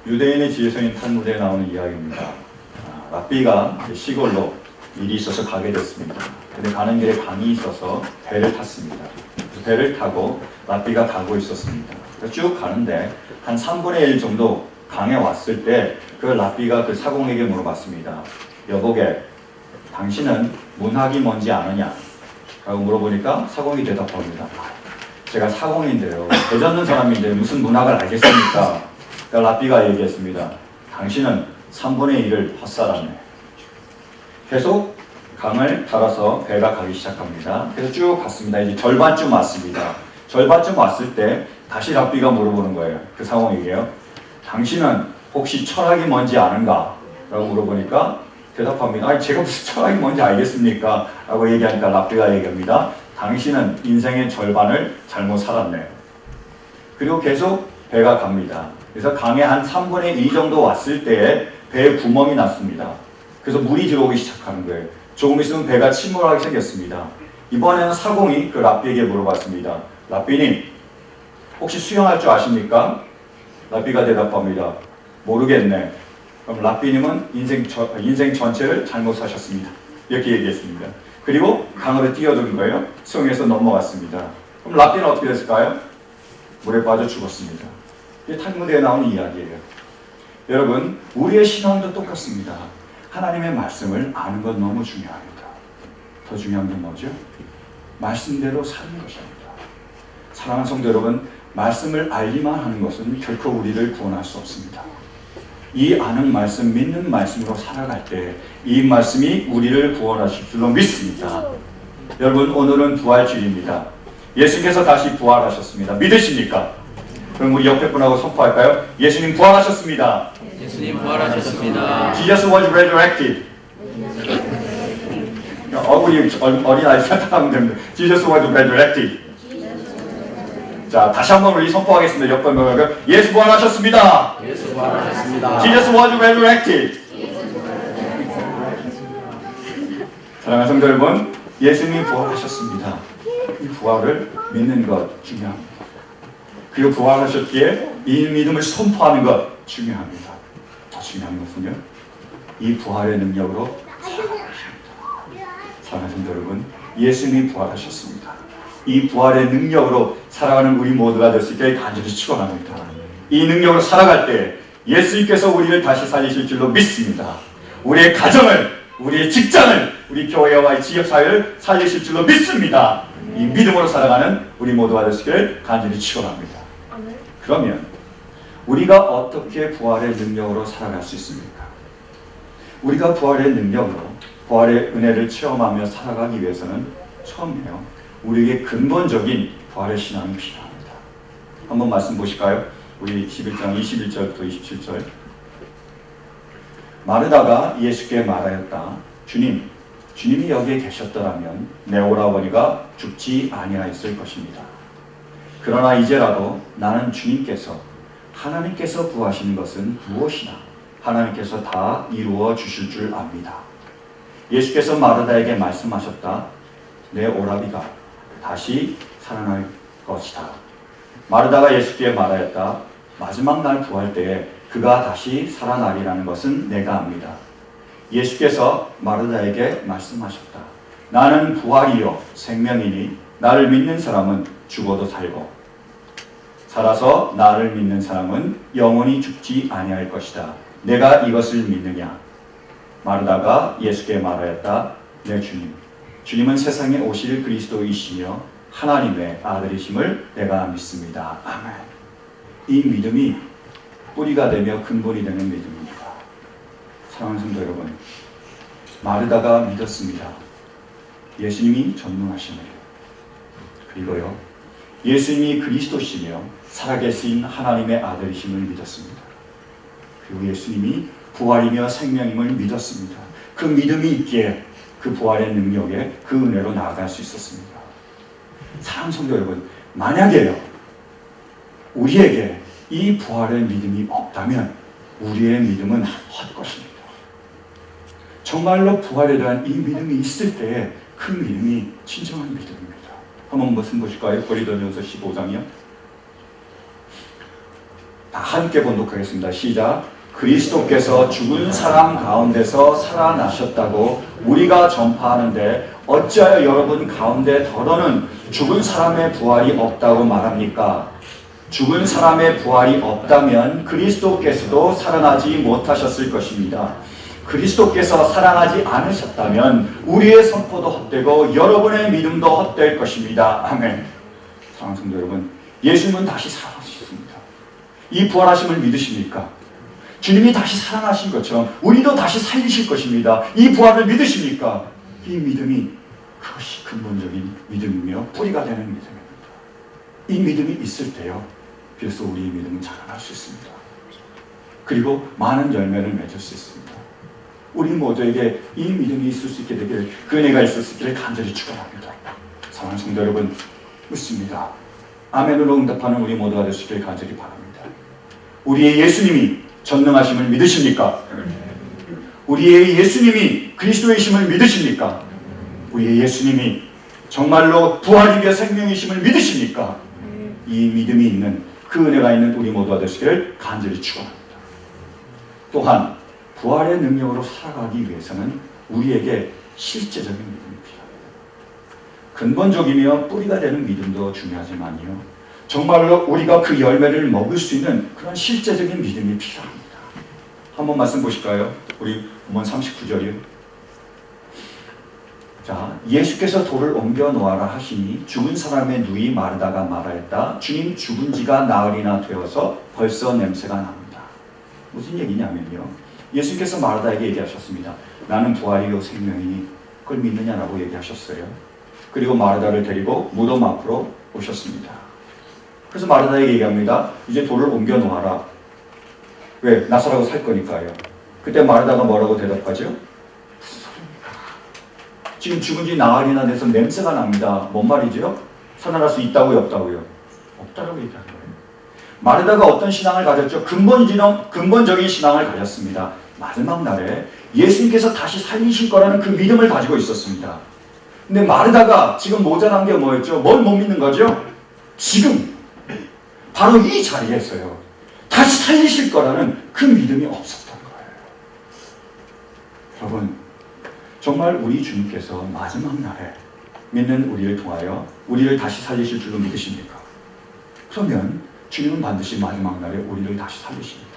유대인의 지혜서인 탈무드에 나오는 이야기입니다. 랍비가 시골로 일이 있어서 가게 됐습니다. 근데 가는 길에 강이 있어서 배를 탔습니다. 배를 타고 랍비가 가고 있었습니다. 쭉 가는데 한 3분의 1 정도 강에 왔을 때 그 랍비가 그 사공에게 물어봤습니다. 여보게, 당신은 문학이 뭔지 아느냐? 라고 물어보니까 사공이 대답합니다. 제가 사공인데요. 배 젓는 사람인데 무슨 문학을 알겠습니까? 그러니까 랍비가 얘기했습니다. 당신은 3분의 1을 헛살았네. 계속 강을 따라서 배가 가기 시작합니다. 그래서 쭉 갔습니다. 이제 절반쯤 왔습니다. 절반쯤 왔을 때 다시 랍비가 물어보는 거예요. 그 상황이에요. 당신은 혹시 철학이 뭔지 아는가? 라고 물어보니까 대답합니다. 아니, 제가 무슨 철학이 뭔지 알겠습니까? 라고 얘기하니까 랍비가 얘기합니다. 당신은 인생의 절반을 잘못 살았네. 그리고 계속 배가 갑니다. 그래서 강에 한 3분의 2 정도 왔을 때에 배에 구멍이 났습니다. 그래서 물이 들어오기 시작하는 거예요. 조금 있으면 배가 침몰하게 생겼습니다. 이번에는 사공이 그 랍비에게 물어봤습니다. 랍비님, 혹시 수영할 줄 아십니까? 랍비가 대답합니다. 모르겠네. 그럼 랍비님은 인생 전체를 잘못 사셨습니다. 이렇게 얘기했습니다. 그리고 강으로 뛰어든 거예요. 수영해서 넘어갔습니다. 그럼 랍비는 어떻게 됐을까요? 물에 빠져 죽었습니다. 이게 탈무드에 나오는 이야기예요. 여러분, 우리의 신앙도 똑같습니다. 하나님의 말씀을 아는 건 너무 중요합니다. 더 중요한 건 뭐죠? 말씀대로 사는 것입니다. 사랑하는 성도 여러분, 말씀을 알기만 하는 것은 결코 우리를 구원할 수 없습니다. 이 아는 말씀, 믿는 말씀으로 살아갈 때 이 말씀이 우리를 구원하실 줄로 믿습니다. 여러분, 오늘은 부활주일입니다. 예수님께서 다시 부활하셨습니다. 믿으십니까? 그럼 우리 옆에 분하고 선포할까요? 예수님 부활하셨습니다. 예수님 부활하셨습니다. Jesus was resurrected. 어린아이 생각하면 됩니다. Jesus was resurrected. 자, 다시 한번 우리 선포하겠습니다. 옆에 분하고 예수 부활하셨습니다. 예수 부활하셨습니다. Jesus was resurrected. 사랑하는 성도 여러분, 예수님이 부활하셨습니다. 이 부활을 믿는 것 중요합니다. 그리고 부활하셨기에 이 믿음을 선포하는 것 중요합니다. 더 중요한 것은요, 이 부활의 능력으로 살아가십니다. 사랑하는 성도 여러분, 예수님이 부활하셨습니다. 이 부활의 능력으로 살아가는 우리 모두가 될 수 있게 간절히 축원합니다. 이 능력으로 살아갈 때 예수님께서 우리를 다시 살리실 줄로 믿습니다. 우리의 가정을, 우리의 직장을, 우리 교회와 지역사회를 살리실 줄로 믿습니다. 이 믿음으로 살아가는 우리 모두가 될 수 있게 간절히 축원합니다. 그러면 우리가 어떻게 부활의 능력으로 살아갈 수 있습니까? 우리가 부활의 능력으로, 부활의 은혜를 체험하며 살아가기 위해서는 처음에요, 우리에게 근본적인 부활의 신앙이 필요합니다. 한번 말씀 보실까요? 우리 11장 21절부터 27절. 마르다가 예수께 말하였다. 주님이 여기에 계셨더라면 내 오라버니가 죽지 아니하였을 것입니다. 그러나 이제라도 나는 주님께서, 하나님께서 구하시는 것은 무엇이나 하나님께서 다 이루어 주실 줄 압니다. 예수께서 마르다에게 말씀하셨다. 내 오라비가 다시 살아날 것이다. 마르다가 예수께 말하였다. 마지막 날 구할 때에 그가 다시 살아나리라는 것은 내가 압니다. 예수께서 마르다에게 말씀하셨다. 나는 부활이요 생명이니 나를 믿는 사람은 죽어도 살고 살아서 나를 믿는 사람은 영원히 죽지 아니할 것이다. 내가 이것을 믿느냐? 마르다가 예수께 말하였다. 내 주님, 주님은 세상에 오실 그리스도이시며 하나님의 아들이심을 내가 믿습니다. 아멘. 이 믿음이 뿌리가 되며 근본이 되는 믿음입니다. 사랑하는 성도 여러분, 마르다가 믿었습니다. 예수님이 전능하시네요. 그리고요, 예수님이 그리스도시며 살아계신 하나님의 아들이심을 믿었습니다. 그리고 예수님이 부활이며 생명임을 믿었습니다. 그 믿음이 있기에 그 부활의 능력에 그 은혜로 나아갈 수 있었습니다. 사랑하는 성도 여러분, 만약에요, 우리에게 이 부활의 믿음이 없다면 우리의 믿음은 헛것입니다. 정말로 부활에 대한 이 믿음이 있을 때에 그 믿음이 진정한 믿음입니다. 한번 무슨 보실까요? 고린도전서 15장이요. 다 함께 번독하겠습니다. 시작. 그리스도께서 죽은 사람 가운데서 살아나셨다고 우리가 전파하는데 어찌하여 여러분 가운데 더러는 죽은 사람의 부활이 없다고 말합니까? 죽은 사람의 부활이 없다면 그리스도께서도 살아나지 못하셨을 것입니다. 그리스도께서 살아나지 않으셨다면 우리의 선포도 헛되고 여러분의 믿음도 헛될 것입니다. 아멘. 사랑하는 성도 여러분, 예수님은 다시 살아나셨습니다. 이 부활하심을 믿으십니까? 주님이 다시 살아나신 것처럼 우리도 다시 살리실 것입니다. 이 부활을 믿으십니까? 이 믿음이 그것이 근본적인 믿음이며 뿌리가 되는 믿음입니다. 이 믿음이 있을 때요, 그래서 우리의 믿음은 자라날 수 있습니다. 그리고 많은 열매를 맺을 수 있습니다. 우리 모두에게 이 믿음이 있을 수 있게 되기를, 그 은혜가 있을 수 있기를 간절히 축원합니다. 사랑하는 성도 여러분, 묻습니다. 아멘으로 응답하는 우리 모두가 될 수 있기를 간절히 바랍니다. 우리의 예수님이 전능하심을 믿으십니까? 우리의 예수님이 그리스도이심을 믿으십니까? 우리의 예수님이 정말로 부활이며 생명이심을 믿으십니까? 이 믿음이 있는, 그 은혜가 있는 우리 모두가 될 수 있기를 간절히 축원합니다. 또한 부활의 능력으로 살아가기 위해서는 우리에게 실제적인 믿음이 필요합니다. 근본적이며 뿌리가 되는 믿음도 중요하지만요, 정말로 우리가 그 열매를 먹을 수 있는 그런 실제적인 믿음이 필요합니다. 한번 말씀 보실까요? 우리 본문 39절이요. 자, 예수께서 돌을 옮겨 놓아라 하시니 죽은 사람의 누이 마르다가 말하였다. 주님, 죽은 지가 나흘이나 되어서 벌써 냄새가 납니다. 무슨 얘기냐면요, 예수께서 마르다에게 얘기하셨습니다. 나는 부활이요 생명이니 그걸 믿느냐라고 얘기하셨어요. 그리고 마르다를 데리고 무덤 앞으로 오셨습니다. 그래서 마르다에게 얘기합니다. 이제 돌을 옮겨 놓아라. 왜? 나사로가 살 거니까요. 그때 마르다가 뭐라고 대답하죠? 무슨 소리입니까? 지금 죽은 지 나흘이나 돼서 냄새가 납니다. 뭔 말이죠? 살아날 수 있다고요, 없다고요? 없다라고 얘기하는 거예요. 마르다가 어떤 신앙을 가졌죠? 근본적인 신앙을 가졌습니다. 마지막 날에 예수님께서 다시 살리실 거라는 그 믿음을 가지고 있었습니다. 근데 마르다가 지금 모자란 게 뭐였죠? 뭘 못 믿는 거죠? 지금 바로 이 자리에서요, 다시 살리실 거라는 그 믿음이 없었던 거예요. 여러분, 정말 우리 주님께서 마지막 날에 믿는 우리를 통하여 우리를 다시 살리실 줄로 믿으십니까? 그러면 주님은 반드시 마지막 날에 우리를 다시 살리십니다.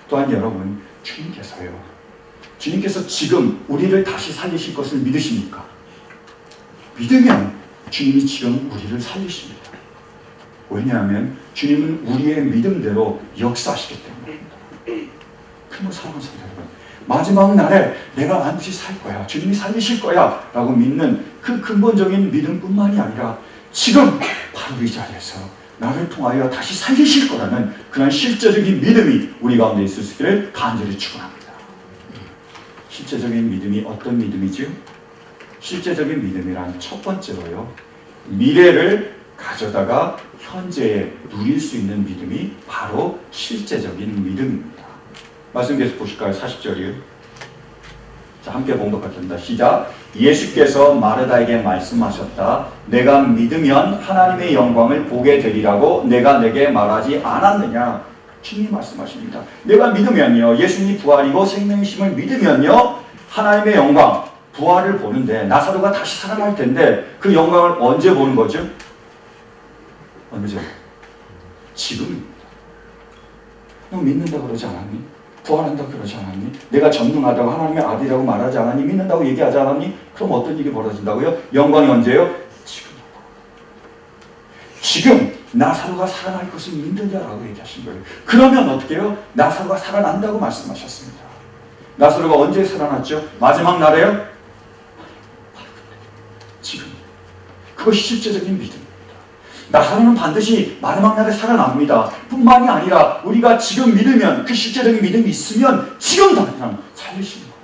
또한 여러분, 주님께서 지금 우리를 다시 살리실 것을 믿으십니까? 믿으면 주님이 지금 우리를 살리십니다. 왜냐하면 주님은 우리의 믿음대로 역사하시기 때문입니다. 그럼 사랑하는 성도 여러분, 마지막 날에 내가 반드시 살 거야, 주님이 살리실 거야 라고 믿는 그 근본적인 믿음뿐만이 아니라 지금 바로 이 자리에서 나를 통하여 다시 살리실 거라는 그런 실제적인 믿음이 우리 가운데 있을 수 있기를 간절히 축원합니다. 실제적인 믿음이 어떤 믿음이죠? 실제적인 믿음이란 첫 번째로요, 미래를 가져다가 현재에 누릴 수 있는 믿음이 바로 실제적인 믿음입니다. 말씀 계속 보실까요? 40절이요. 자, 함께 봉독하겠습니다. 시작. 예수께서 마르다에게 말씀하셨다. 내가 믿으면 하나님의 영광을 보게 되리라고 내가 내게 말하지 않았느냐. 주님이 말씀하십니다. 내가 믿으면요, 예수님이 부활이고 생명이심을 믿으면요, 하나님의 영광, 부활을 보는데 나사로가 다시 살아날 텐데 그 영광을 언제 보는 거죠? 언제? 지금입니다. 너 믿는다고 그러지 않았니? 부활한다고 그러지 않았니? 내가 전능하다고 하나님의 아들이라고 말하지 않았니? 믿는다고 얘기하지 않았니? 그럼 어떤 일이 벌어진다고요? 영광이 언제요? 지금이다. 지금 나사로가 살아날 것을 믿느냐라고 얘기하신 거예요. 그러면 어떻게 해요? 나사로가 살아난다고 말씀하셨습니다. 나사로가 언제 살아났죠? 마지막 날에요? 지금. 그것이 실제적인 믿음입니다. 나사로는 반드시 마지막 날에 살아납니다. 뿐만이 아니라 우리가 지금 믿으면, 그 실제적인 믿음이 있으면 지금 당장 살리시는 거예요.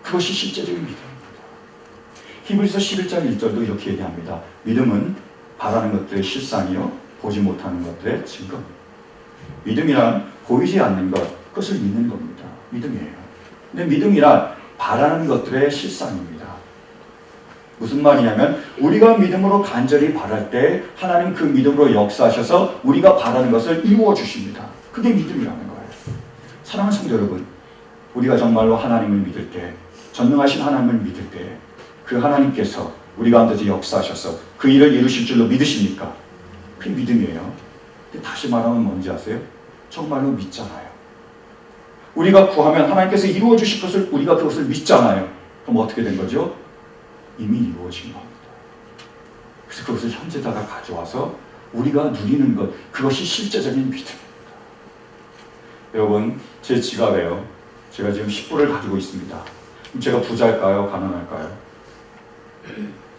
그것이 실제적인 믿음입니다. 히브리서 11장 1절도 이렇게 얘기합니다. 믿음은 바라는 것들의 실상이요 보지 못하는 것들의 증거. 믿음이란 보이지 않는 것, 그것을 믿는 겁니다. 믿음이에요. 근데 믿음이란 바라는 것들의 실상입니다. 무슨 말이냐면 우리가 믿음으로 간절히 바랄 때 하나님 그 믿음으로 역사하셔서 우리가 바라는 것을 이루어 주십니다. 그게 믿음이라는 거예요. 사랑하는 성도 여러분, 우리가 정말로 하나님을 믿을 때, 전능하신 하나님을 믿을 때 그 하나님께서 우리 가운데서 역사하셔서 그 일을 이루실 줄로 믿으십니까? 그게 믿음이에요. 근데 다시 말하면 뭔지 아세요? 정말로 믿잖아요. 우리가 구하면 하나님께서 이루어 주실 것을 우리가 그것을 믿잖아요. 그럼 어떻게 된 거죠? 이미 이루어진 겁니다. 그래서 그것을 현재다가 가져와서 우리가 누리는 것, 그것이 실제적인 믿음입니다. 여러분, 제 지갑에요, 제가 지금 10불을 가지고 있습니다. 그럼 제가 부자일까요? 가난할까요?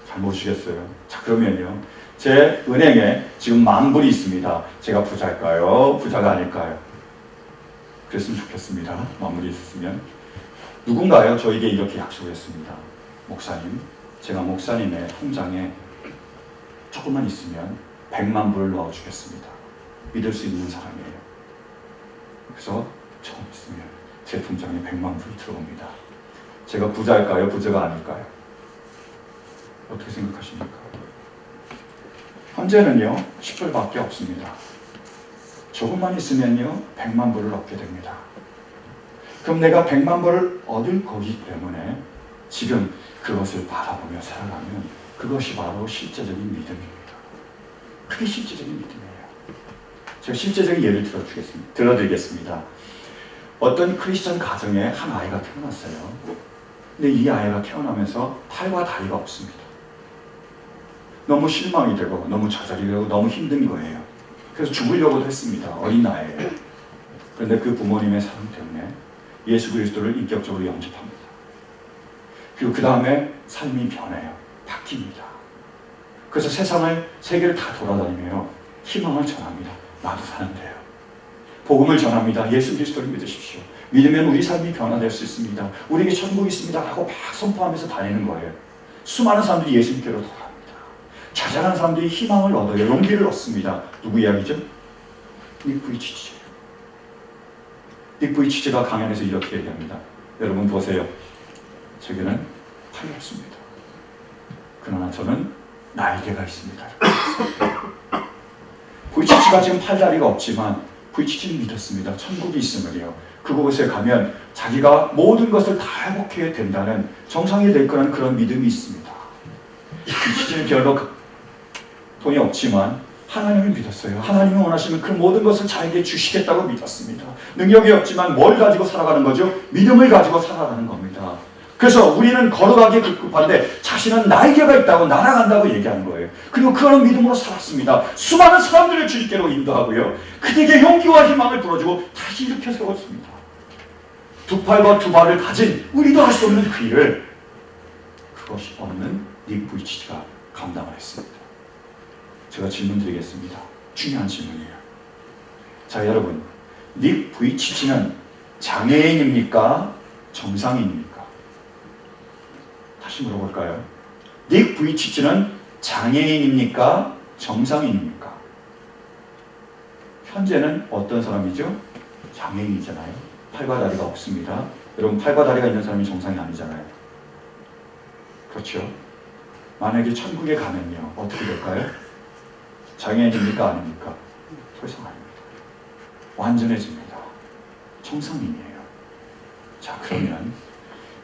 잘 모르시겠어요. 자, 그러면요, 제 은행에 지금 10,000불이 있습니다. 제가 부자일까요? 부자가 아닐까요? 그랬으면 좋겠습니다. 10,000불이 있었으면. 누군가요? 저에게 이렇게 약속을 했습니다. 목사님, 제가 목사님의 통장에 조금만 있으면 100,000불을 넣어주겠습니다. 믿을 수 있는 사람이에요. 그래서 조금 있으면 제 통장에 100,000불이 들어옵니다. 제가 부자일까요? 부자가 아닐까요? 어떻게 생각하십니까? 현재는요, 10불밖에 없습니다. 조금만 있으면요, 100,000불을 얻게 됩니다. 그럼 내가 100,000불을 얻을 거기 때문에 지금 그것을 바라보며 살아가면 그것이 바로 실제적인 믿음입니다. 그게 실제적인 믿음이에요. 제가 실제적인 예를 들어드리겠습니다. 어떤 크리스천 가정에 한 아이가 태어났어요. 근데 이 아이가 태어나면서 팔과 다리가 없습니다. 너무 실망이 되고 너무 좌절이 되고 너무 힘든 거예요. 그래서 죽으려고도 했습니다. 어린 나이에. 그런데 그 부모님의 사랑 때문에 예수 그리스도를 인격적으로 영접합니다. 그리고 그 다음에 삶이 변해요. 바뀝니다. 그래서 세계를 다 돌아다니며 희망을 전합니다. 나도 사는 돼요. 복음을 전합니다. 예수 그리스도를 믿으십시오. 믿으면 우리 삶이 변화될 수 있습니다. 우리에게 천국이 있습니다. 하고 막 선포하면서 다니는 거예요. 수많은 사람들이 예수님께로 돌아갑니다. 자잘한 사람들이 희망을 얻어요. 용기를 얻습니다. 누구 이야기죠? 닉 부이치치예요. 닉 부이치치가 강연에서 이렇게 얘기합니다. 여러분 보세요. 저에게는 팔이 없습니다. 그러나 저는 날개가 있습니다. 부이치치가 지금 팔다리가 없지만 부이치치는 믿었습니다. 천국이 있음을요. 그곳에 가면 자기가 모든 것을 다 회복해야 된다는, 정상이 될 거라는 그런 믿음이 있습니다. 부이치치는 별로 돈이 없지만 하나님을 믿었어요. 하나님이 원하시면 그 모든 것을 자에게 주시겠다고 믿었습니다. 능력이 없지만 뭘 가지고 살아가는 거죠? 믿음을 가지고 살아가는 겁니다. 그래서 우리는 걸어가기에 급급한데 자신은 날개가 있다고 날아간다고 얘기하는 거예요. 그리고 그런 믿음으로 살았습니다. 수많은 사람들을 주님께로 인도하고요, 그들에게 용기와 희망을 불어주고 다시 일으켜 세웠습니다. 두 팔과 두 발을 가진 우리도 할 수 없는 그 일을 그것이 없는 닉 부이치치가 감당을 했습니다. 제가 질문 드리겠습니다. 중요한 질문이에요. 자, 여러분, 닉 부이치치는 장애인입니까? 정상인입니까? 다시 물어볼까요? 닉 부이치치는 장애인입니까? 정상인입니까? 현재는 어떤 사람이죠? 장애인이잖아요. 팔과 다리가 없습니다. 여러분, 팔과 다리가 있는 사람이 정상이 아니잖아요. 그렇죠? 만약에 천국에 가면요, 어떻게 될까요? 장애인입니까? 아닙니까? 더 이상 아닙니다. 완전해집니다. 정상인이에요. 자, 그러면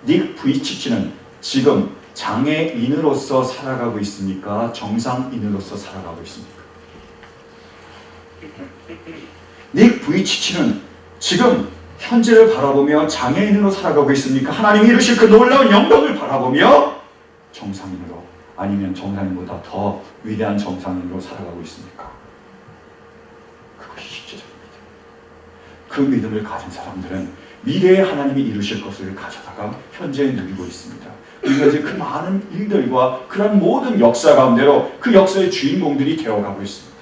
닉 부이치치는 지금 장애인으로서 살아가고 있습니까? 정상인으로서 살아가고 있습니까? 닉 부이치치는 지금 현재를 바라보며 장애인으로 살아가고 있습니까? 하나님이 이루실 그 놀라운 영광을 바라보며 정상인으로, 아니면 정상인보다 더 위대한 정상인으로 살아가고 있습니까? 그것이 실제적인 믿음. 그 믿음을 가진 사람들은 미래에 하나님이 이루실 것을 가져다가 현재에 누리고 있습니다. 우리가 이제 그 많은 일들과 그런 모든 역사 가운데로 그 역사의 주인공들이 되어가고 있습니다.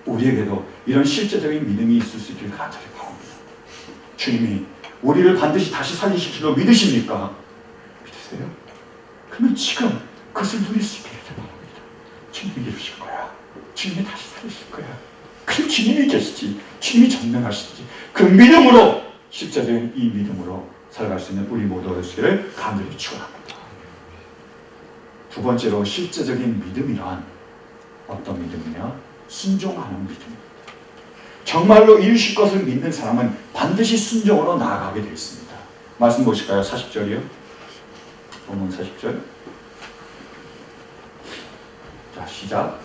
우리에게도 이런 실제적인 믿음이 있을 수 있길 간절히 바랍니다. 주님이 우리를 반드시 다시 살리실 줄로 믿으십니까? 믿으세요? 그러면 지금 그것을 누릴 수 있게 바랍니다. 주님이 이루실 거야. 주님이 다시 살리실 거야. 그 주님이 계시지, 주님이 전능하시지. 그 믿음으로, 실제적인 이 믿음으로 살아갈 수 있는 우리 모두가 되시기를 간절히 축원합니다. 두 번째로 실제적인 믿음이란 어떤 믿음이냐? 순종하는 믿음. 정말로 이루실 것을 믿는 사람은 반드시 순종으로 나아가게 되어 있습니다. 말씀 보실까요? 40절이요. 본문 40절. 자, 시작.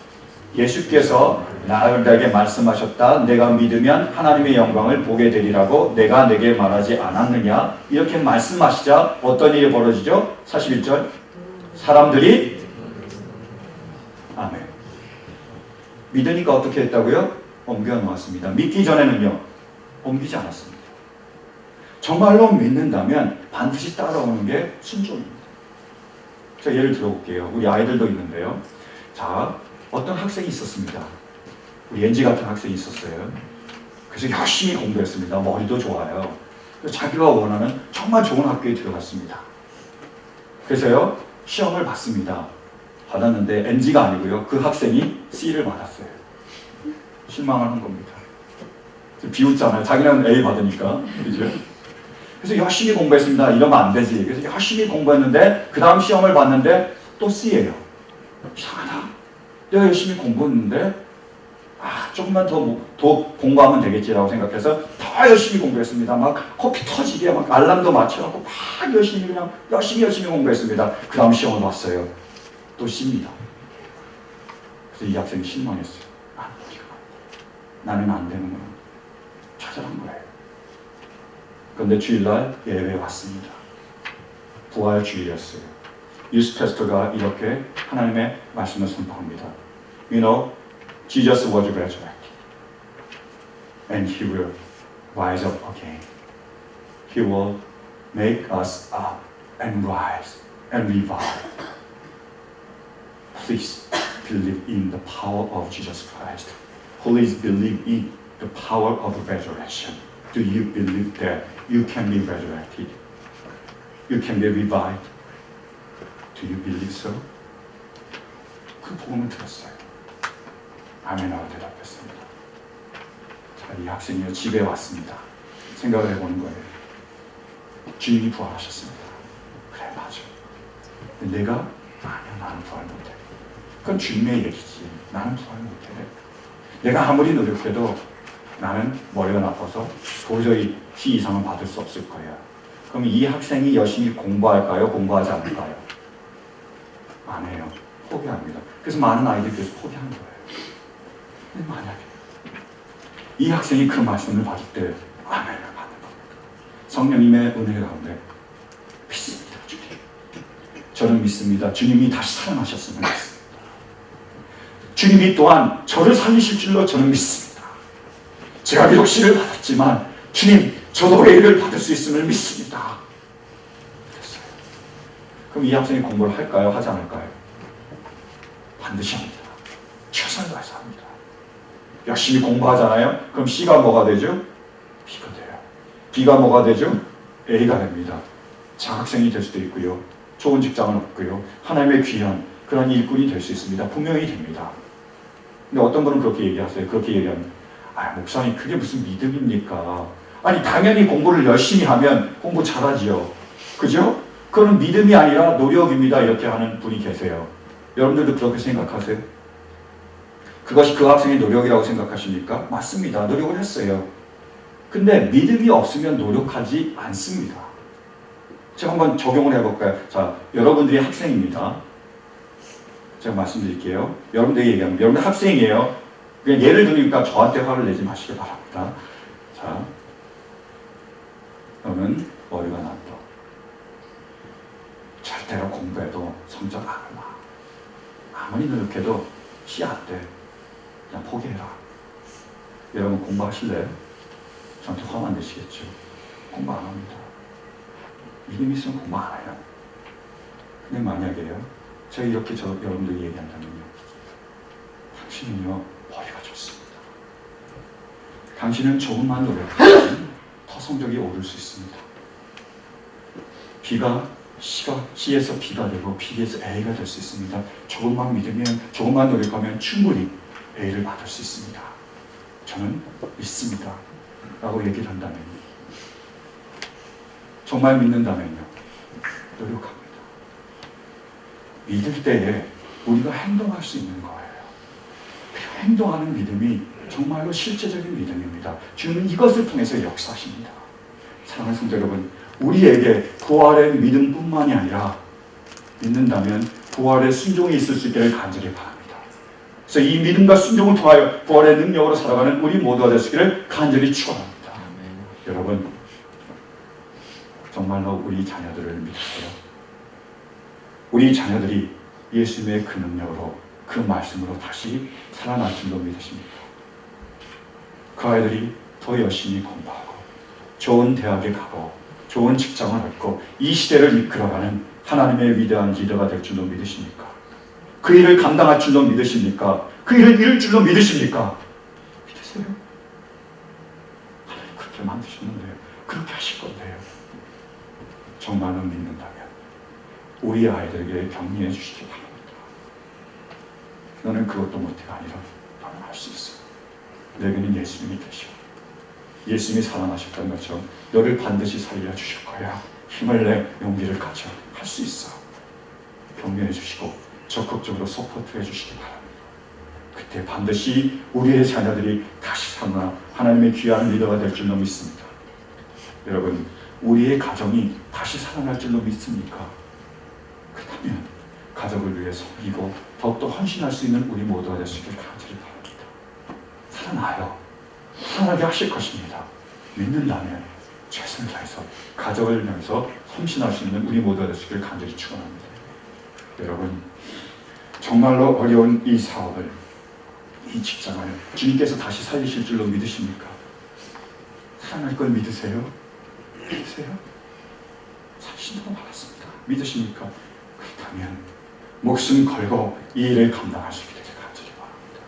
예수께서 나에게 말씀하셨다. 내가 믿으면 하나님의 영광을 보게 되리라고 내가 내게 말하지 않았느냐? 이렇게 말씀하시자 어떤 일이 벌어지죠? 41절. 사람들이 아멘. 믿으니까 어떻게 했다고요? 옮겨 놓았습니다. 믿기 전에는요, 옮기지 않았습니다. 정말로 믿는다면 반드시 따라오는 게 순종입니다. 자, 예를 들어볼게요. 우리 아이들도 있는데요. 자, 어떤 학생이 있었습니다. 우리 엔지 같은 학생이 있었어요. 그래서 열심히 공부했습니다. 머리도 좋아요. 자기가 원하는 정말 좋은 학교에 들어갔습니다. 그래서요, 시험을 봤습니다. 받았는데 NG가 아니고요. 그 학생이 C를 받았어요. 실망을 한 겁니다. 비웃잖아요. 자기는 A 받으니까. 그죠? 그래서 열심히 공부했습니다. 이러면 안 되지. 그래서 열심히 공부했는데 그 다음 시험을 봤는데 또 C예요. 이상하다. 내가 열심히 공부했는데 조금만 더 공부하면 되겠지라고 생각해서 더 열심히 공부했습니다. 막 코피 터지게 막 알람도 맞춰갖고 막 열심히 공부했습니다. 그 다음 시험을 봤어요. 또 C입니다. 그래서 이 학생이 실망했어요. 나는 안 되는구나. 좌절한 거예요. 그런데 주일날 예배에 왔습니다. 부활 주일이었어요. 유스 패스터가 이렇게 하나님의 말씀을 선포합니다. You know, Jesus was resurrected. And He will rise up again. He will make us up and rise and revive. Please believe in the power of Jesus Christ. Please believe in the power of resurrection. Do you believe that you can be resurrected? You can be revived? Do you believe so? 그 복음을 들었어요. 아멘하고 대답했습니다. 자, 이 학생이 집에 왔습니다. 생각을 해보는 거예요. 주님이 부활하셨습니다. 그래, 맞아. 근데 내가 아니야, 나는 부활 못해. 그건 주님의 얘기지. 나는 부활 못해. 내가 아무리 노력해도 나는 머리가 나빠서 도저히 C 이상은 받을 수 없을 거야. 그럼 이 학생이 열심히 공부할까요? 공부하지 않을까요? 안 해요. 포기합니다. 그래서 많은 아이들이 계속 포기하는 거예요. 근데 만약에 이 학생이 그 말씀을 받을 때 아멘을 받는 겁니다. 성령님의 은혜 가운데 믿습니다. 주님. 저는 믿습니다. 주님이 다시 살아나셨음을 믿습니다. 주님이 또한 저를 살리실 줄로 저는 믿습니다. 제가 비록 씨를 받았지만 주님, 저도 A를 받을 수 있음을 믿습니다. 그랬어요. 그럼 이 학생이 공부를 할까요? 하지 않을까요? 반드시 합니다. 최선을 다해서 합니다. 열심히 공부하잖아요? 그럼 C가 뭐가 되죠? B가 돼요. B가 뭐가 되죠? A가 됩니다. 장학생이 될 수도 있고요. 좋은 직장을 얻고요. 하나님의 귀한 그런 일꾼이 될 수 있습니다. 분명히 됩니다. 근데 어떤 분은 그렇게 얘기하세요. 그렇게 얘기하면 목사님 그게 무슨 믿음입니까? 아니 당연히 공부를 열심히 하면 공부 잘하지요. 그죠? 그건 믿음이 아니라 노력입니다. 이렇게 하는 분이 계세요. 여러분들도 그렇게 생각하세요? 그것이 그 학생의 노력이라고 생각하십니까? 맞습니다. 노력을 했어요. 근데 믿음이 없으면 노력하지 않습니다. 제가 한번 적용을 해볼까요? 자, 여러분들이 학생입니다. 제가 말씀드릴게요. 여러분들이 얘기하면 여러분들 학생이에요. 그냥 예를 들으니까 저한테 화를 내지 마시기 바랍니다. 자, 너는 머리가 나빠. 절대로 공부해도 성적 안 올라. 아무리 노력해도 시 안 돼. 그냥 포기해라. 여러분 공부하실래요? 저한테 화만 내시겠죠? 공부 안 합니다. 믿음 있으면 공부 안 해요. 근데 만약에요, 제가 이렇게 여러분들 얘기한다면요, 당신은요 머리가 좋습니다. 당신은 조금만 노력하면 더 성적이 오를 수 있습니다. C에서 B가 되고 B에서 A가 될 수 있습니다. 조금만 믿으면, 조금만 노력하면 충분히 A를 받을 수 있습니다. 저는 믿습니다. 라고 얘기를 한다면요, 정말 믿는다면요, 노력합니다. 믿을 때에 우리가 행동할 수 있는 거예요. 행동하는 믿음이 정말로 실제적인 믿음입니다. 주는 이것을 통해서 역사하십니다. 사랑하는 성도 여러분, 우리에게 부활의 믿음뿐만이 아니라 믿는다면 부활의 순종이 있을 수 있기를 간절히 바랍니다. 그래서 이 믿음과 순종을 통하여 부활의 능력으로 살아가는 우리 모두가 되시기를 간절히 축원합니다. 여러분, 정말로 우리 자녀들을 믿으세요. 우리 자녀들이 예수님의 그 능력으로, 그 말씀으로 다시 살아날 줄로 믿으십니까? 그 아이들이 더 열심히 공부하고 좋은 대학에 가고 좋은 직장을 얻고 이 시대를 이끌어가는 하나님의 위대한 리더가 될 줄로 믿으십니까? 그 일을 감당할 줄로 믿으십니까? 그 일을 이룰 줄로 믿으십니까? 믿으세요? 하나님 그렇게 만드셨는데, 그렇게 하실 건데요. 정말로 믿는다면 우리 아이들에게 격려해 주시기 바랍니다. 너는 그것도 못해가 아니라 너는 할 수 있어. 내게는 예수님이 계셔. 예수님이 살아나셨다는 것처럼 너를 반드시 살려주실 거야. 힘을 내, 용기를 가져. 할 수 있어. 격려해 주시고 적극적으로 서포트해 주시기 바랍니다. 그때 반드시 우리의 자녀들이 다시 살아나 하나님의 귀한 리더가 될 줄로 믿습니다. 여러분, 우리의 가정이 다시 살아날 줄로 믿습니까? 그렇다면 가족을 위해 섬기고 더욱더 헌신할 수 있는 우리 모두가 되시길 간절히 바랍니다. 살아나요. 살아나게 하실 것입니다. 믿는다면 최선을 다해서 가족을 위해서 헌신할 수 있는 우리 모두가 되시길 간절히 축원합니다. 여러분, 정말로 어려운 이 사업을, 이 직장을 주님께서 다시 살리실 줄로 믿으십니까? 살아날 걸 믿으세요? 믿으세요? 신도가 받았습니다. 믿으십니까? 그렇다면 목숨 걸고 이 일을 감당할 수 있게 되길 간절히 바랍니다.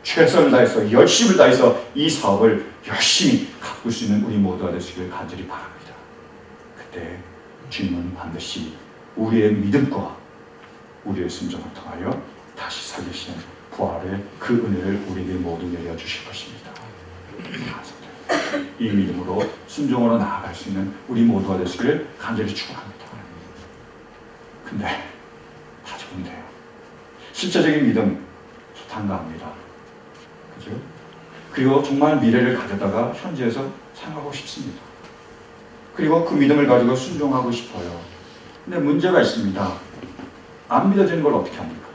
최선을 다해서 열심을 다해서 이 사업을 열심히 가꿀 수 있는 우리 모두가 되시길 간절히 바랍니다. 그때 주님은 반드시 우리의 믿음과 우리의 순종을 통하여 다시 살리시는 부활의 그 은혜를 우리에게 모두 내려주실 것입니다. 이 믿음으로 순종으로 나아갈 수 있는 우리 모두가 되시길 간절히 축원합니다. 근데 다 좋은데요. 실제적인 믿음 좋단가 합니다. 그죠? 그리고 정말 미래를 가져다가 현재에서 생각하고 싶습니다. 그리고 그 믿음을 가지고 순종하고 싶어요. 근데 문제가 있습니다. 안 믿어지는 걸 어떻게 합니까?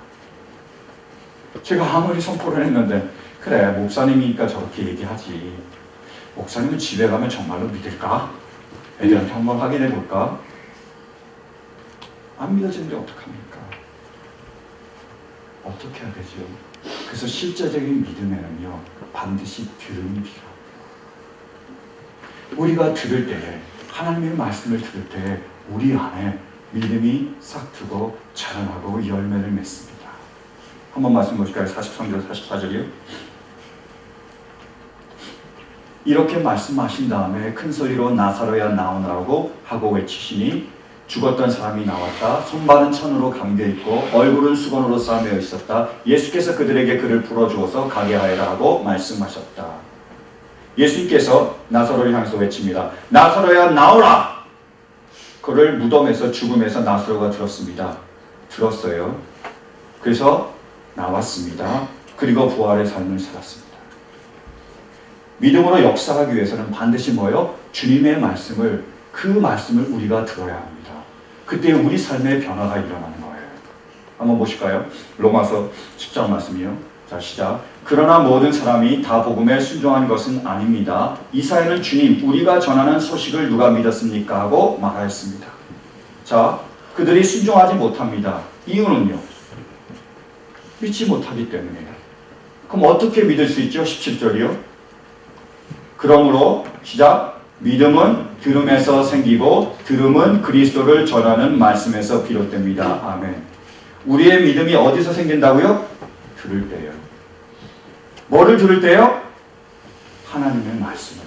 제가 아무리 선포를 했는데, 그래 목사님이니까 저렇게 얘기하지, 목사님은 집에 가면 정말로 믿을까? 애들한테 한번 확인해 볼까? 안 믿어지는데 어떡합니까? 어떻게 해야 되죠? 그래서 실제적인 믿음에는요, 반드시 들음이 필요합니다. 우리가 들을 때, 하나님의 말씀을 들을 때 우리 안에 믿음이 싹트고 자라나고 열매를 맺습니다. 한번 말씀 보실까요? 43절 44절이요. 이렇게 말씀하신 다음에 큰 소리로 나사로야 나오라고 하고 외치시니 죽었던 사람이 나왔다. 손발은 천으로 감겨있고 얼굴은 수건으로 싸매어 있었다. 예수께서 그들에게 그를 풀어주어서 가게 하여라 하고 말씀하셨다. 예수님께서 나사로를 향해서 외칩니다. 나사로야 나오라! 그를 무덤에서, 죽음에서 나사로가 들었습니다. 들었어요. 그래서 나왔습니다. 그리고 부활의 삶을 살았습니다. 믿음으로 역사하기 위해서는 반드시 뭐요? 주님의 말씀을, 그 말씀을 우리가 들어야 합니다. 그때 우리 삶의 변화가 일어나는 거예요. 한번 보실까요? 로마서 10장 말씀이요. 자, 시작. 그러나 모든 사람이 다 복음에 순종한 것은 아닙니다. 이사야는 주님, 우리가 전하는 소식을 누가 믿었습니까? 하고 말하였습니다. 자, 그들이 순종하지 못합니다. 이유는요? 믿지 못하기 때문이에요. 그럼 어떻게 믿을 수 있죠? 17절이요. 그러므로 시작. 믿음은 들음에서 생기고 들음은 그리스도를 전하는 말씀에서 비롯됩니다. 아멘. 우리의 믿음이 어디서 생긴다고요? 들을 때요. 뭐를 들을 때요? 하나님의 말씀을.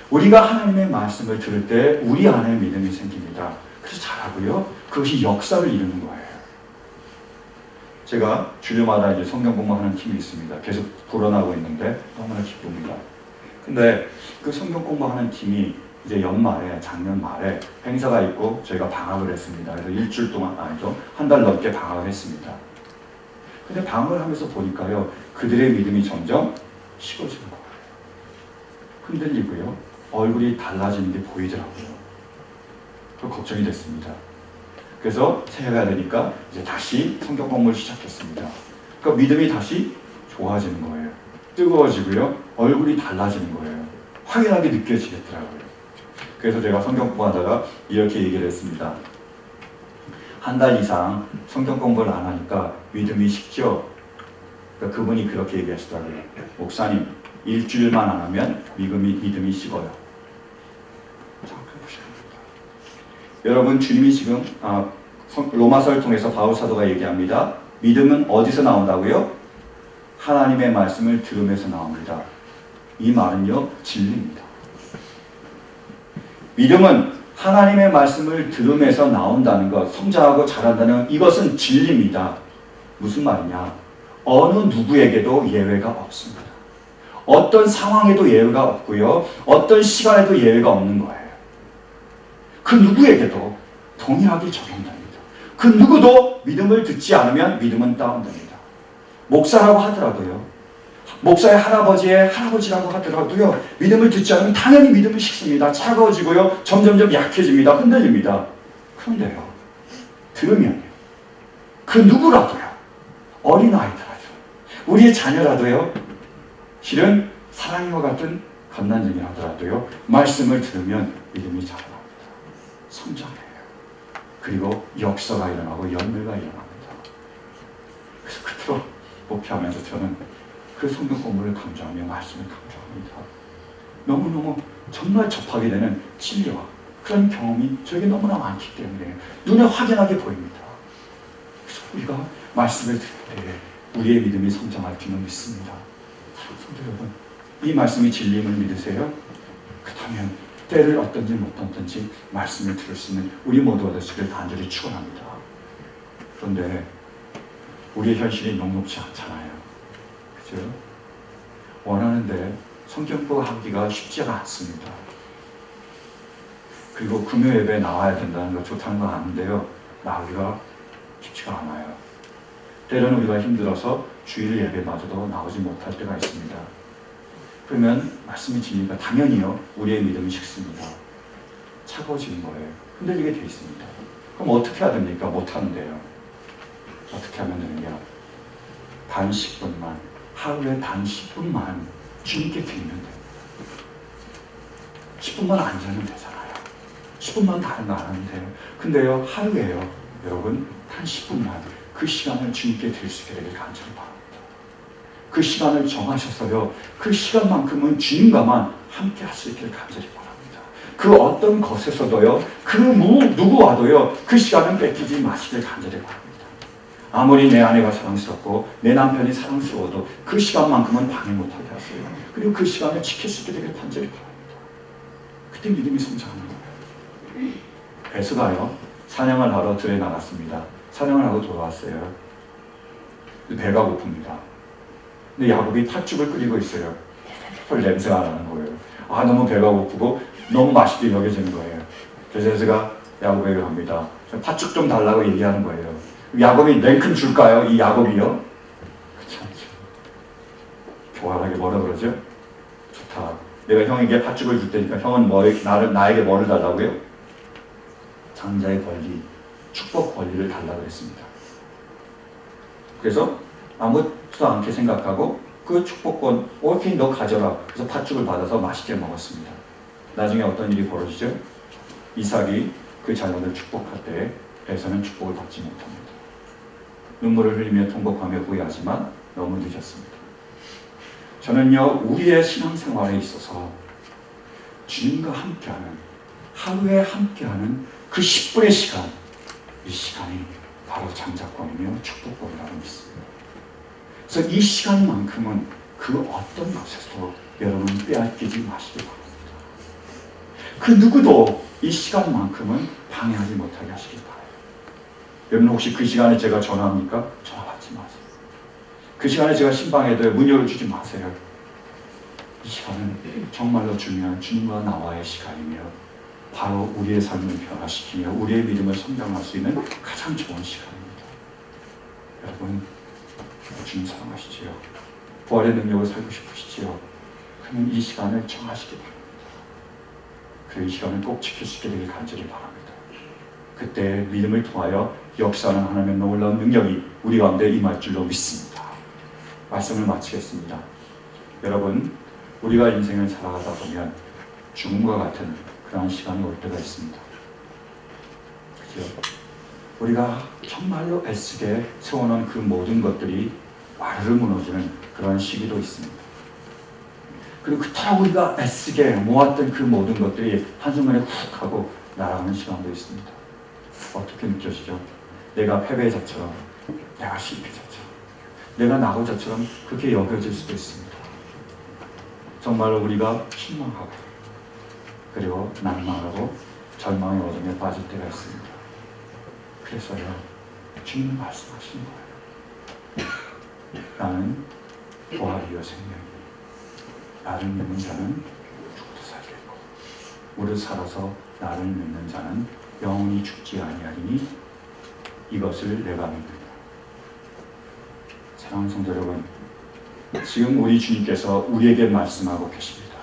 우리가 하나님의 말씀을 들을 때 우리 안에 믿음이 생깁니다. 그래서 잘하고요. 그것이 역사를 이루는 거예요. 제가 주일마다 이제 성경 공부하는 팀이 있습니다. 계속 불어나고 있는데 너무나 기쁩니다. 근데 그 성경 공부하는 팀이 이제 연말에 작년 말에 행사가 있고 저희가 방학을 했습니다. 그래서 일주일 동안 아니죠, 한 달 넘게 방학을 했습니다. 근데 방학을 하면서 보니까요, 그들의 믿음이 점점 식어지는 거예요. 흔들리고요, 얼굴이 달라지는 게 보이더라고요. 그 걱정이 됐습니다. 그래서 새해가 되니까 이제 다시 성경 공부를 시작했습니다. 그러니까 믿음이 다시 좋아지는 거예요. 뜨거워지고요, 얼굴이 달라지는 거예요. 확연하게 느껴지겠더라고요. 그래서 제가 성경 공부하다가 이렇게 얘기를 했습니다. 한 달 이상 성경 공부를 안 하니까 믿음이 식죠? 그러니까 그분이 그렇게 얘기하시더라고요. 목사님, 일주일만 안 하면 믿음이 식어요. 여러분, 주님이 지금 로마서를 통해서 바울 사도가 얘기합니다. 믿음은 어디서 나온다고요? 하나님의 말씀을 들으면서 나옵니다. 이 말은요, 진리입니다. 믿음은 하나님의 말씀을 들으면서 나온다는 것, 성장하고 자란다는 이것은 진리입니다. 무슨 말이냐? 어느 누구에게도 예외가 없습니다. 어떤 상황에도 예외가 없고요, 어떤 시간에도 예외가 없는 거예요. 그 누구에게도 동일하게 적용됩니다. 그 누구도 믿음을 듣지 않으면 믿음은 다운됩니다. 목사라고 하더라도요, 목사의 할아버지의 할아버지라고 하더라도요, 믿음을 듣지 않으면 당연히 믿음을 식습니다. 차가워지고요, 점점점 약해집니다. 흔들립니다. 그런데요, 들으면요, 그 누구라도요, 어린아이더라도, 우리의 자녀라도요, 실은 사랑과 같은 갓난쟁이 하더라도요, 말씀을 들으면 믿음이 자라납니다. 성장해요. 그리고 역사가 일어나고 열매가 일어납니다. 그래서 끝으로 목표하면서 저는 그 성경 공부를 강조하며 말씀을 강조합니다. 너무너무 정말 접하게 되는 진리와 그런 경험이 저에게 너무나 많기 때문에 눈에 확연하게 보입니다. 그래서 우리가 말씀을 들을 때 우리의 믿음이 성장할 줄은 믿습니다. 성도 여러분, 이 말씀이 진리임을 믿으세요? 그렇다면 때를 어떤지 못 어떤지 말씀을 들을 수 있는 우리 모두가 되시길 간절히 축원합니다. 그런데 우리의 현실이 녹록지 않잖아요. 그죠? 원하는데 성경법 하기가 쉽지가 않습니다. 그리고 금요 예배에 나와야 된다는 거 좋다는 건 아는데요, 나오기가 쉽지가 않아요. 때로는 우리가 힘들어서 주일 예배마저도 나오지 못할 때가 있습니다. 그러면 말씀이 진리가 당연히요, 우리의 믿음이 식습니다. 차가워지는 거예요. 흔들리게 돼 있습니다. 그럼 어떻게 해야 됩니까? 못하는데요. 어떻게 하면 되느냐? 단 10분만, 하루에 단 10분만 주님께 드리면 돼요. 10분만 앉으면 되잖아요. 10분만 다른 거 안 하면 돼요. 근데요, 하루에요, 여러분, 단 10분만 그 시간을 주님께 드릴 수 있게 되길 간절히 바랍니다. 그 시간을 정하셔서요, 그 시간만큼은 주님과만 함께 할 수 있기를 간절히 바랍니다. 그 어떤 것에서도요, 그 누구와도요, 그 시간을 뺏기지 마시길 간절히 바랍니다. 아무리 내 아내가 사랑스럽고 내 남편이 사랑스러워도 그 시간만큼은 방해 못하게 하세요. 그리고 그 시간을 지킬 수 있게 되길 간절히 바랍니다. 그때 믿음이 성장하는 거예요. 베스가요, 사냥을 하러 들에 나갔습니다. 사냥을 하고 돌아왔어요. 배가 고픕니다. 근데 야곱이 팥죽을 끓이고 있어요. 펄 냄새가 나는 거예요. 너무 배가 고프고 너무 맛있게 여겨지는 거예요. 그래서 제가 야곱에게 갑니다. 팥죽 좀 달라고 얘기하는 거예요. 야곱이 냉큼 줄까요? 이 야곱이요? 그렇지 않죠. 교활하게 뭐라 그러죠? 좋다. 내가 형에게 팥죽을 줄 테니까 형은 나에게 뭐를 달라고요? 장자의 권리, 축복 권리를 달라고 했습니다. 그래서 아무렇지도 않게 생각하고 그 축복권, 오케이 너 가져라. 그래서 팥죽을 받아서 맛있게 먹었습니다. 나중에 어떤 일이 벌어지죠? 이삭이 그 자녀를 축복할 때 에서는 축복을 받지 못합니다. 눈물을 흘리며 통곡하며 후회하지만 너무 늦었습니다. 저는요, 우리의 신앙생활에 있어서 주님과 함께하는, 하루에 함께하는 그 10분의 시간, 이 시간이 바로 장자권이며 축복권이라고 믿습니다. 그래서 이 시간만큼은 그 어떤 것에서도 여러분 빼앗기지 마시기 바랍니다. 그 누구도 이 시간만큼은 방해하지 못하게 하시기 바랍니다. 여러분 혹시 그 시간에 제가 전화합니까? 전화 받지 마세요. 그 시간에 제가 신방에도 문 열어주지 마세요. 이 시간은 정말로 중요한 주님과 나와의 시간이며 바로 우리의 삶을 변화시키며 우리의 믿음을 성장할 수 있는 가장 좋은 시간입니다. 여러분, 주님 사랑하시지요? 부활의 능력을 살고 싶으시지요? 그러면 이 시간을 정하시기 바랍니다. 그 시간을 꼭 지킬 수 있게 되길 간절히 바랍니다. 그때 믿음을 통하여 역사하는 하나님의 놀라운 능력이 우리 가운데 임할 줄로 믿습니다. 말씀을 마치겠습니다. 여러분, 우리가 인생을 살아가다 보면 죽음과 같은 그러한 시간이 올 때가 있습니다. 그죠? 우리가 정말로 애쓰게 세워놓은 그 모든 것들이 와르르 무너지는 그런 시기도 있습니다. 그리고 그토록 우리가 애쓰게 모았던 그 모든 것들이 한순간에 훅 하고 날아가는 시간도 있습니다. 어떻게 느껴지죠? 내가 패배자처럼, 내가 실패자처럼, 내가 낙오자처럼 그렇게 여겨질 수도 있습니다. 정말로 우리가 실망하고 그리고 낭망하고 절망의 어둠에 빠질 때가 있습니다. 그래서요, 주님은 말씀하시는 거예요. 나는 부활이요 생명이니 나를 믿는 자는 죽어도 살겠고 무릇 살아서 나를 믿는 자는 영원히 죽지 아니하리니 이것을 내가 믿느냐. 사랑하는 성도 여러분, 지금 우리 주님께서 우리에게 말씀하고 계십니다.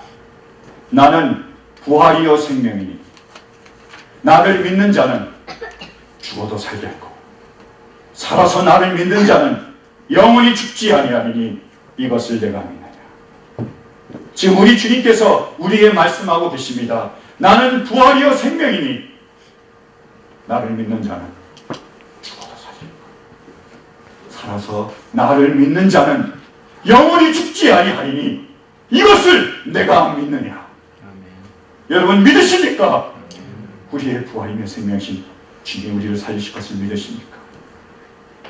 나는 부활이요 생명이니 나를 믿는 자는 죽어도 살겠고 살아서 나를 믿는 자는 영원히 죽지 아니하리니 이것을 내가 믿느냐. 지금 우리 주님께서 우리에게 말씀하고 계십니다. 나는 부활이요 생명이니 나를 믿는 자는 죽어도 살겠고 살아서 나를 믿는 자는 영원히 죽지 아니하리니 이것을 내가 믿느냐. 여러분 믿으십니까? 우리의 부활이며 생명이신 주님이 우리를 살리실 것을 믿으십니까?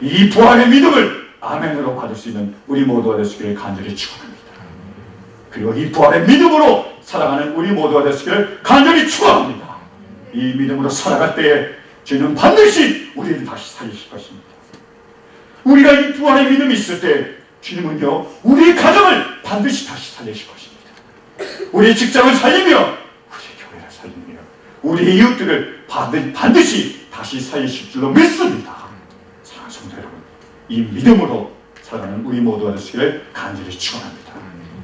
이 부활의 믿음을 아멘으로 받을 수 있는 우리 모두가 되시기를 간절히 축원합니다. 그리고 이 부활의 믿음으로 살아가는 우리 모두가 되시기를 간절히 축원합니다. 이 믿음으로 살아갈 때에 주님은 반드시 우리를 다시 살리실 것입니다. 우리가 이 부활의 믿음이 있을 때 주님은요 우리의 가정을 반드시 다시 살리실 것입니다. 우리의 직장을 살리며 우리의 교회를 살리며 우리의 이웃들을 반드시 다시 살리실 줄로 믿습니다. 사랑하는 성도 여러분, 이 믿음으로 살아가는 우리 모두가 되시기를 간절히 축원합니다.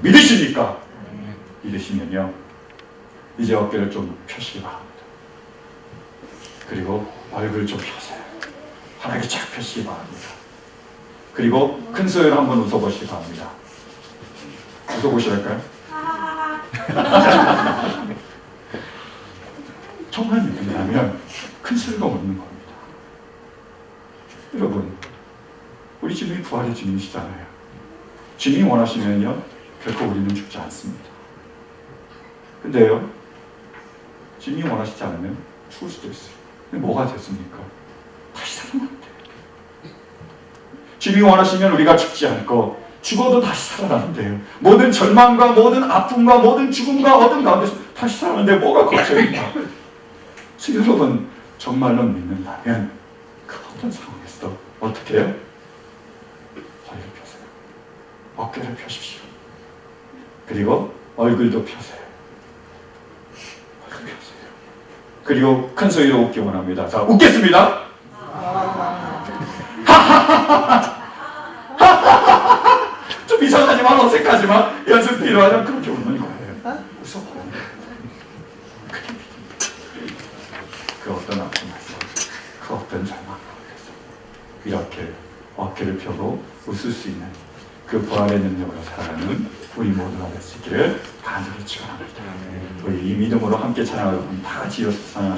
믿으십니까? 믿으시면요 이제 어깨를 좀 펴시기 바랍니다. 그리고 얼굴 좀 펴세요. 환하게 쫙 펴시기 바랍니다. 그리고 큰 소리로 한번 웃어보시기 바랍니다. 웃어보시랄까요? 정말 믿는다면 큰 소리가 없는 겁니다. 여러분, 우리 주님이 부활의 주님이시잖아요. 주님이 원하시면요 결코 우리는 죽지 않습니다. 근데요 주님이 원하시지 않으면 죽을 수도 있어요. 근데 뭐가 됐습니까? 다시 살아난대요. 주님이 원하시면 우리가 죽지 않고 죽어도 다시 살아나는데요. 모든 절망과 모든 아픔과 모든 죽음과 어둠 가운데서 다시 살아나는데 뭐가 걱정입니까? 그래서 여러분 정말로 믿는다면 그 어떤 상황에서도 어떻게 해요? 허리를 펴세요. 어깨를 펴십시오. 그리고 얼굴도 펴세요. 얼굴 펴세요. 그리고 큰 소리로 웃기 원합니다. 자, 웃겠습니다. 좀 이상하지만 어색하지만 연습 필요하면 그렇게 웃는 거예요. 웃어봐요. 그게 믿음입니다. 그 어떤 아픔에서 그 어떤 절망 가운데서 이렇게 어깨를 펴고 웃을 수 있는 그 부활의 능력으로 살아가는 우리 모두가 될 수 있기를 간절히 축원합니다. 우리 이 믿음으로 함께 찬양하고 다 같이 이어서 찬양하시겠습니다.